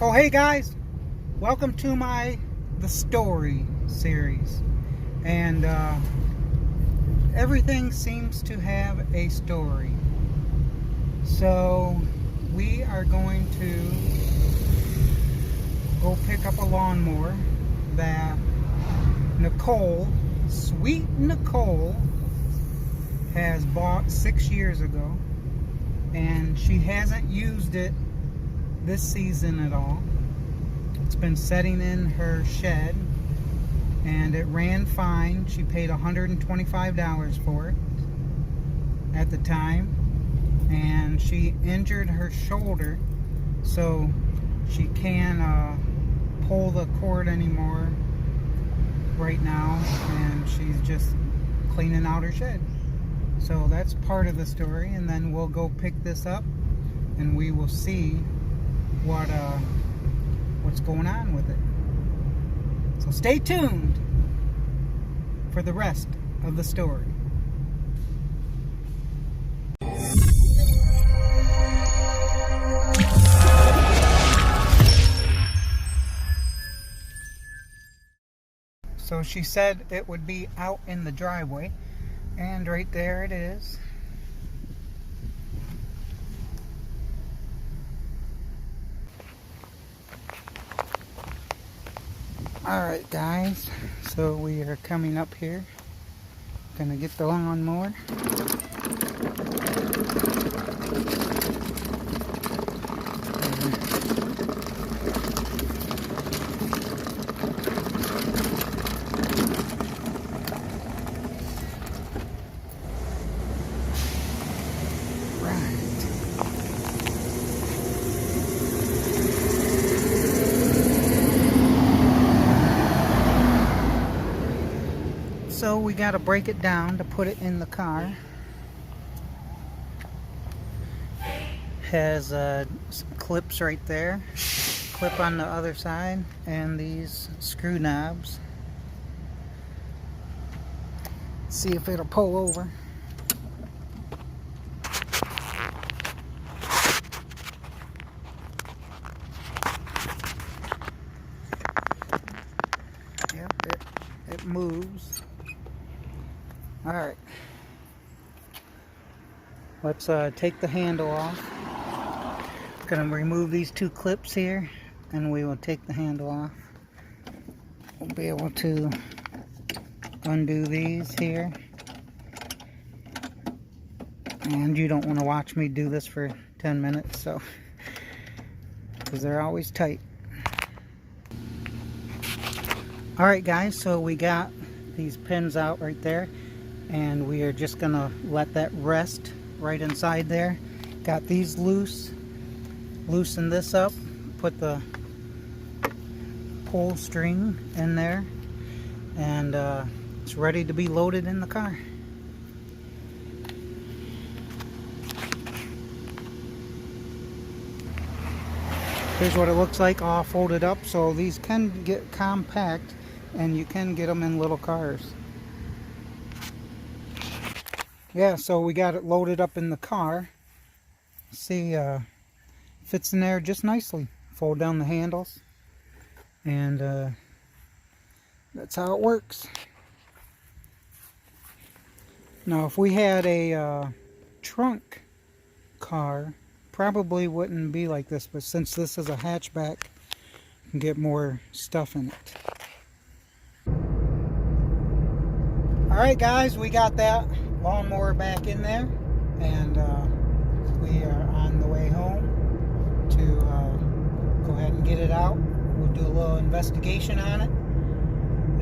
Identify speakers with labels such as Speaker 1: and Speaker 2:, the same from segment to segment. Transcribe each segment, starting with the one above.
Speaker 1: Oh, hey guys, welcome to the story series, and everything seems to have a story. So we are going to go pick up a lawnmower that Nicole, sweet Nicole, has bought 6 years ago, and she hasn't used it this season at all. It's been sitting in her shed and it ran fine. She paid $125 for it at the time, and she injured her shoulder, so she can't pull the cord anymore right now, and she's just cleaning out her shed. So that's part of the story, and then we'll go pick this up and we will see what's going on with it. So stay tuned for the rest of the story. So she said it would be out in the driveway, and right there it is. Alright guys, so we are coming up here. Gonna get the lawnmower. So we got to break it down to put it in the car. Has some clips right there, clip on the other side, and these screw knobs. See if it'll pull over. Yep, it moves. Alright, let's take the handle off. Gonna remove these two clips here, and we will take the handle off. We'll be able to undo these here. And you don't want to watch me do this for 10 minutes, so, because they're always tight. Alright guys, so we got these pins out right there, and we are just gonna let that rest right inside there. Got these loose. Loosen this up, put the pull string in there, and it's ready to be loaded in the car. Here's what it looks like all folded up. So these can get compact, and you can get them in little cars. Yeah, so we got it loaded up in the car. See, fits in there just nicely. Fold down the handles, and that's how it works. Now, if we had a trunk car, probably wouldn't be like this, but since this is a hatchback, you can get more stuff in it. Alright guys, we got that lawnmower back in there, and we are on the way home to go ahead and get it out. We'll do a little investigation on it,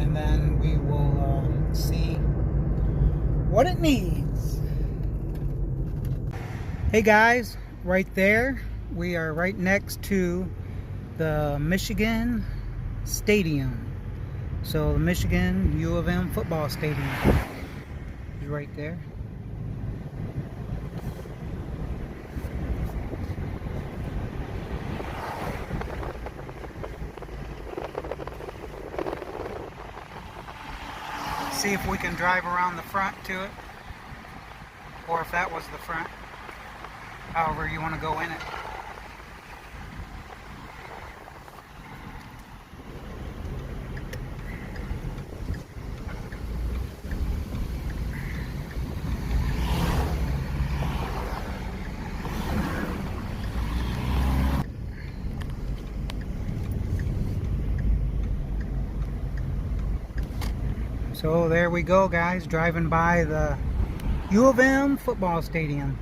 Speaker 1: and then we will see what it needs. Hey guys, right there, we are right next to the Michigan Stadium. So the Michigan UofM Football Stadium is right there. See if we can drive around the front to it, or if that was the front, however you want to go in it. So there we go, guys, driving by the UofM Football Stadium.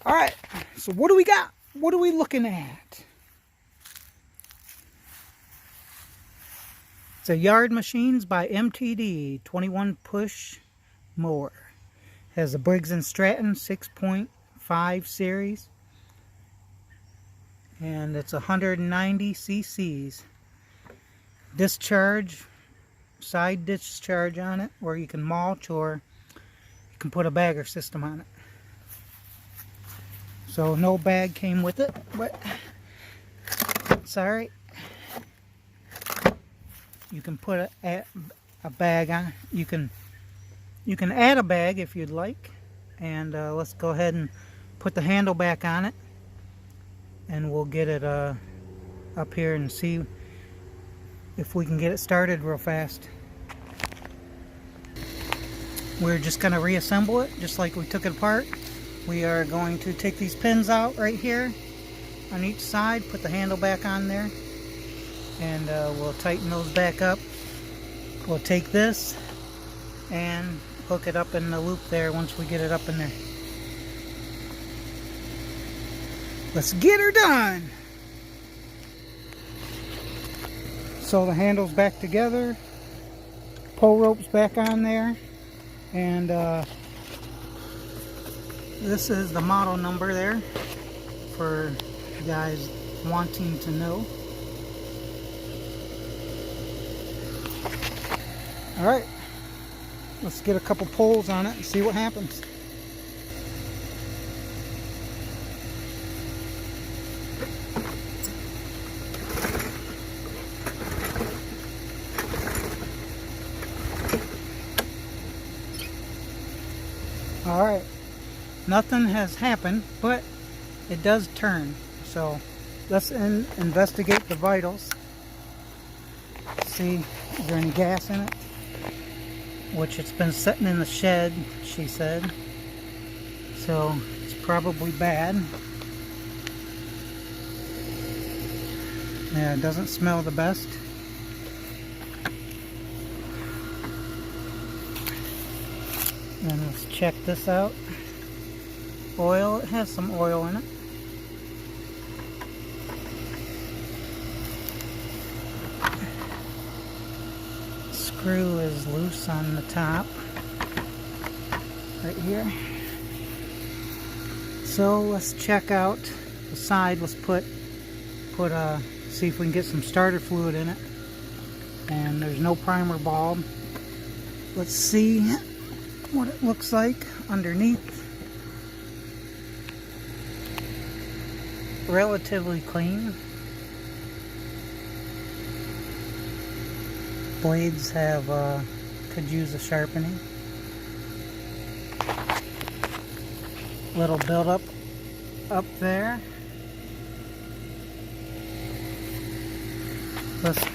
Speaker 1: All right, so what do we got? What are we looking at? It's a Yard Machines by MTD 21 push mower. Has a Briggs Stratton 6.5 series. And it's 190 cc's. Discharge, side discharge on it, where you can mulch or you can put a bagger system on it. So no bag came with it, but it's alright. You can put a bag on. You can add a bag if you'd like. And let's go ahead and put the handle back on it, and we'll get it up here and see if we can get it started real fast. We're just going to reassemble it just like we took it apart. We are going to take these pins out right here on each side, put the handle back on there, and we'll tighten those back up. We'll take this and hook it up in the loop there once we get it up in there. Let's get her done! So the handle's back together, pull rope's back on there, and this is the model number there for you guys wanting to know. Alright, let's get a couple pulls on it and see what happens. Alright, nothing has happened, but it does turn. So let's investigate the vitals. See, is there any gas in it? Which it's been sitting in the shed, she said. So it's probably bad. Yeah, it doesn't smell the best. And let's check this out. Oil, it has some oil in it. Screw is loose on the top, right here. So let's check out the side. Let's see if we can get some starter fluid in it. And there's no primer bulb. Let's see what it looks like underneath. Relatively clean. Blades have could use a sharpening. Little buildup up there. Let's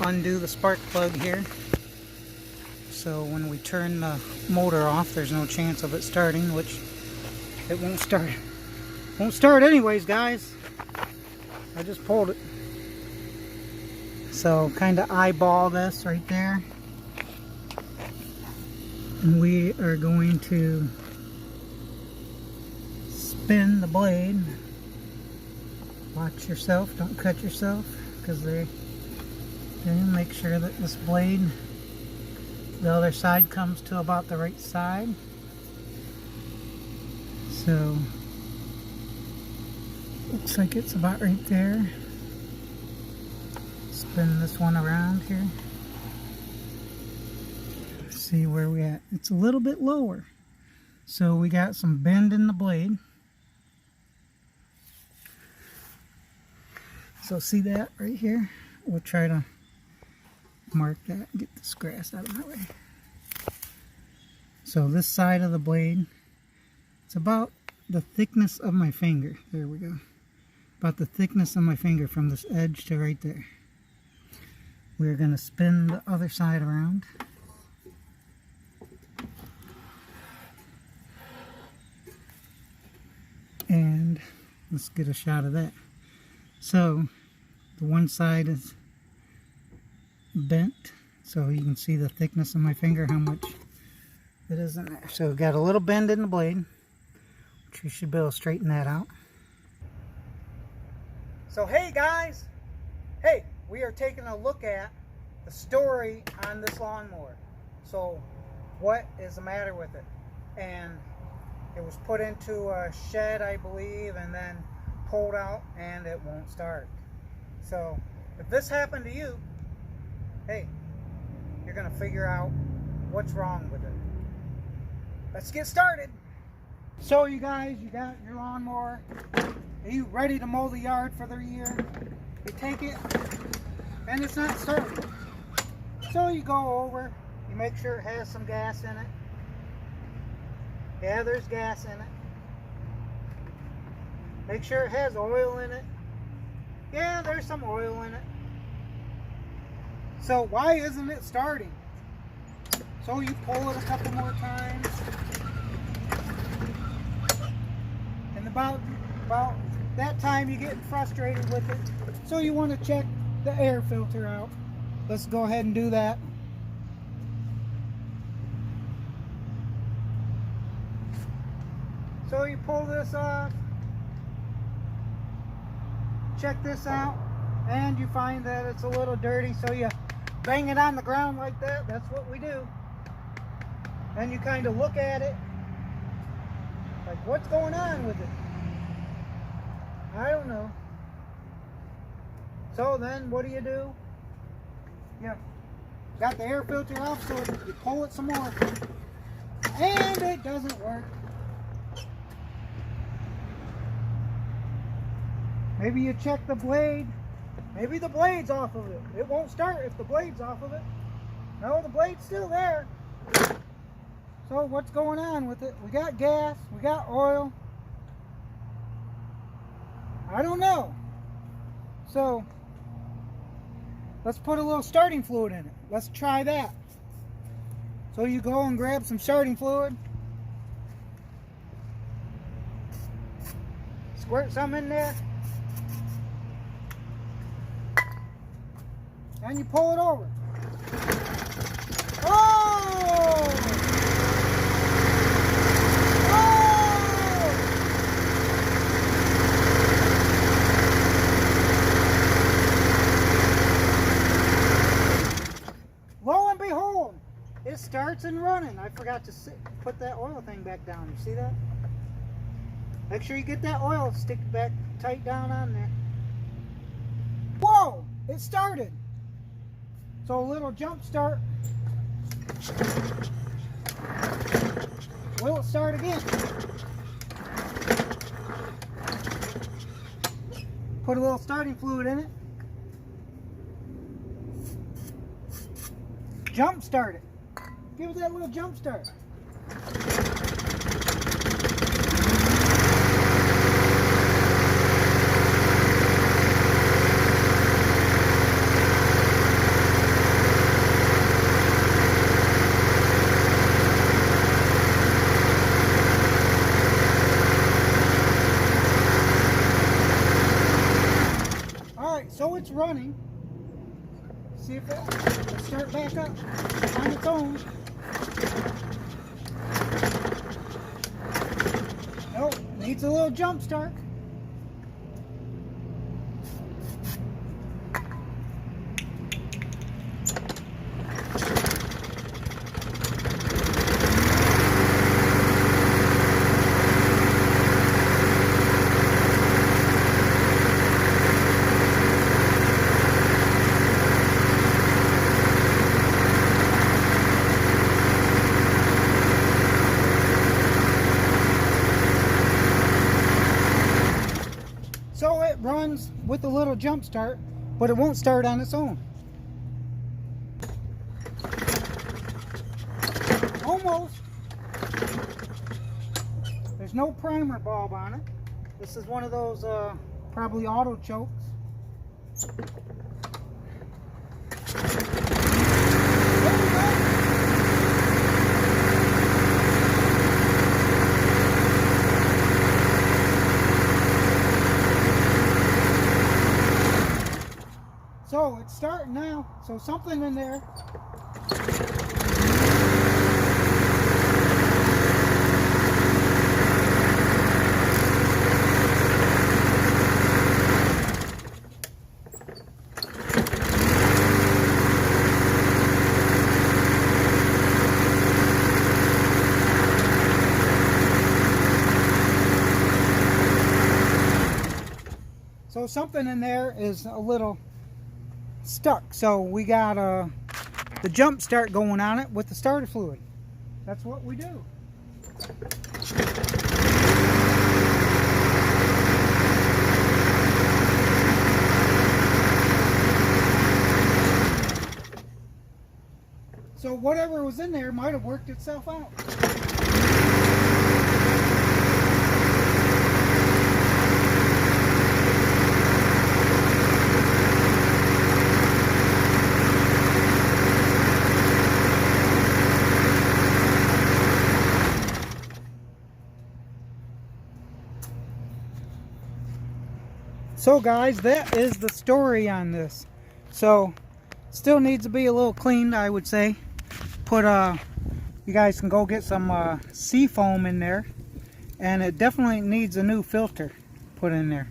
Speaker 1: undo the spark plug here. So when we turn the motor off, there's no chance of it starting, which it won't start. Won't start anyways, guys. I just pulled it. So kind of eyeball this right there. And we are going to spin the blade. Watch yourself, don't cut yourself, because they make sure that this blade, the other side comes to about the right side. So looks like it's about right there. Spin this one around here. See where we at. It's a little bit lower. So we got some bend in the blade. So see that right here? We'll try to mark that and get this grass out of my way. So this side of the blade, it's about the thickness of my finger. There we go. About the thickness of my finger from this edge to right there. We're going to spin the other side around. And let's get a shot of that. So the one side is bent, so you can see the thickness of my finger, how much it is in there. So we've got a little bend in the blade, which you should be able to straighten that out. So hey guys, hey, we are taking a look at the story on this lawnmower. So what is the matter with it? And it was put into a shed, I believe, and then pulled out, and it won't start. So if this happened to you, hey, you're gonna figure out what's wrong with it. Let's get started. So you guys, you got your lawnmower. Are you ready to mow the yard for the year? You take it, and it's not starting. So you go over, you make sure it has some gas in it. Yeah, there's gas in it. Make sure it has oil in it. Yeah, there's some oil in it. So why isn't it starting? So you pull it a couple more times. And about that time you get frustrated with it. So you want to check the air filter out. Let's go ahead and do that. So you pull this off, check this out, and you find that it's a little dirty, so you bang it on the ground like that. That's what we do. And you kind of look at it, like, what's going on with it? I don't know. So then what do? You got the air filter off, so you pull it some more, and it doesn't work. Maybe you check the blade. Maybe the blade's off of it. It won't start if the blade's off of it. No, the blade's still there. So what's going on with it? We got gas, we got oil. I don't know. So let's put a little starting fluid in it. Let's try that. So you go and grab some starting fluid. Squirt some in there. And you pull it over. Oh! Oh! Lo and behold, it starts and running. I forgot to put that oil thing back down. You see that? Make sure you get that oil stick back tight down on there. Whoa! It started. So a little jump start. Will it start again? Put a little starting fluid in it. Jump start it. Give it that little jump start. So it's running. See if it'll start back up on its own. Nope, needs a little jump start. So it runs with a little jump start, but it won't start on its own. Almost. There's no primer bulb on it. This is one of those probably auto chokes. So it's starting now. So something in there. So something in there is a little stuck. So we got the jump start going on it with the starter fluid. That's what we do. So whatever was in there might have worked itself out. So guys, that is the story on this. So still needs to be a little cleaned, I would say. Put you guys can go get some sea foam in there, and it definitely needs a new filter put in there.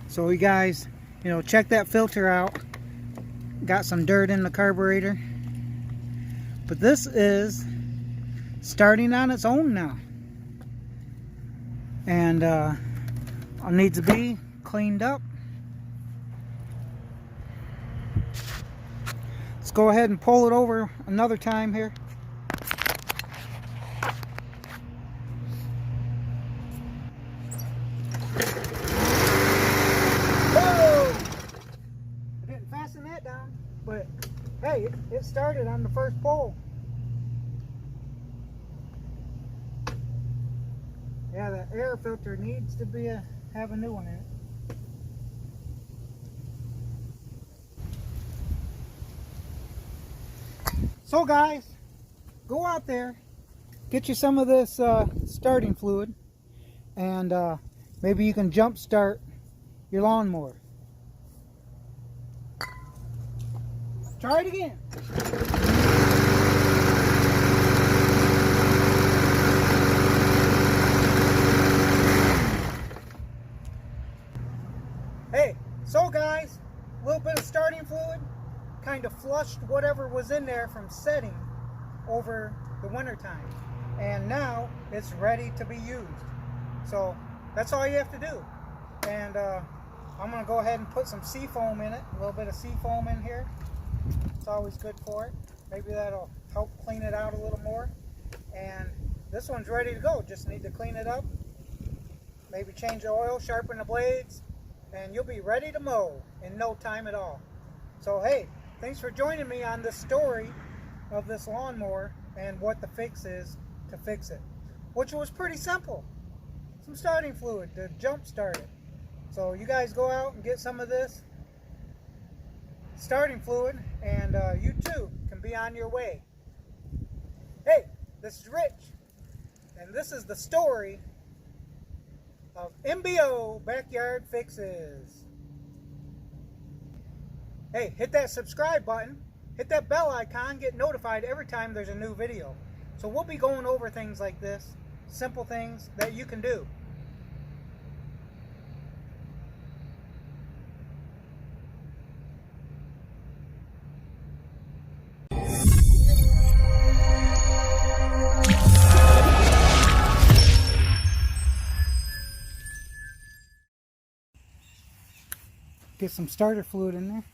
Speaker 1: So you guys, you know, check that filter out. Got some dirt in the carburetor, but this is starting on its own now, and needs to be cleaned up. Let's go ahead and pull it over another time here. Whoa! I didn't fasten that down, but hey, it started on the first pull. Yeah, the air filter needs to be have a new one in it. So guys, go out there, get you some of this starting fluid, and maybe you can jump start your lawnmower. Try it again. Hey, so guys, a little bit of starting fluid kind of flushed whatever was in there from setting over the winter time, and now it's ready to be used. So that's all you have to do. And I'm gonna go ahead and put some sea foam in it, a little bit of sea foam in here. It's always good for it. Maybe that'll help clean it out a little more. And this one's ready to go. Just need to clean it up, maybe change the oil, sharpen the blades, and you'll be ready to mow in no time at all. So hey, thanks for joining me on the story of this lawnmower and what the fix is to fix it, which was pretty simple. Some starting fluid to jump start it. So you guys go out and get some of this starting fluid, and you too can be on your way. Hey, this is Rich, and this is the story of MBO Backyard Fixes. Hey, hit that subscribe button, hit that bell icon, get notified every time there's a new video. So we'll be going over things like this, simple things that you can do. Get some starter fluid in there.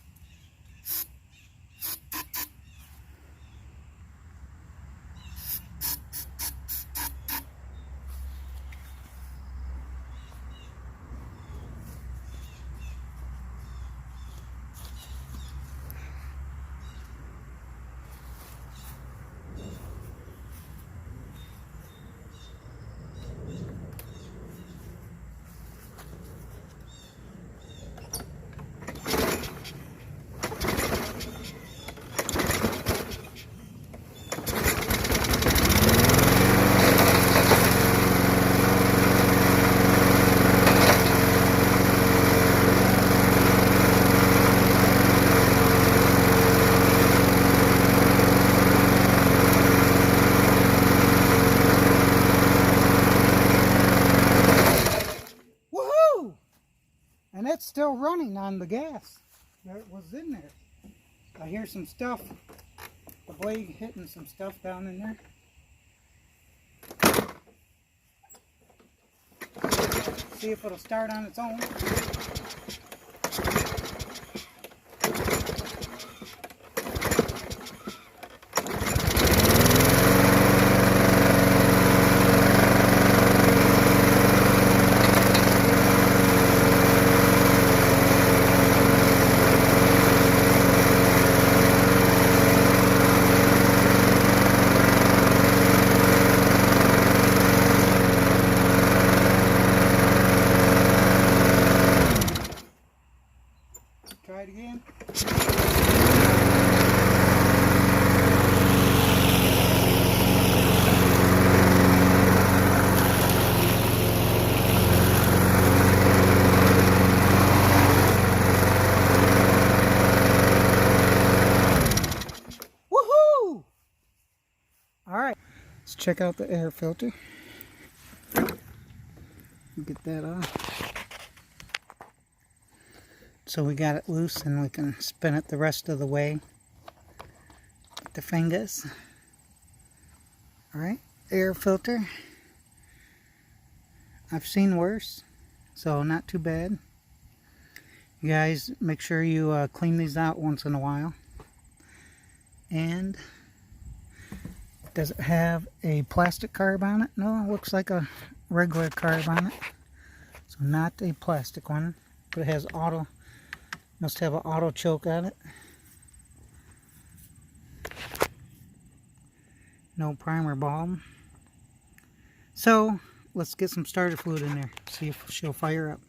Speaker 1: And it's still running on the gas that was in there. I hear some stuff, the blade hitting some stuff down in there. See if it'll start on its own. Try it again. Woohoo! All right, let's check out the air filter. Get that off. So we got it loose and we can spin it the rest of the way with the fingers. Alright, air filter. I've seen worse, so not too bad. You guys make sure you clean these out once in a while. And does it have a plastic carb on it? No, it looks like a regular carb on it. So not a plastic one, but it has auto. Must have an auto choke on it. No primer bulb. So let's get some starter fluid in there. See if she'll fire up.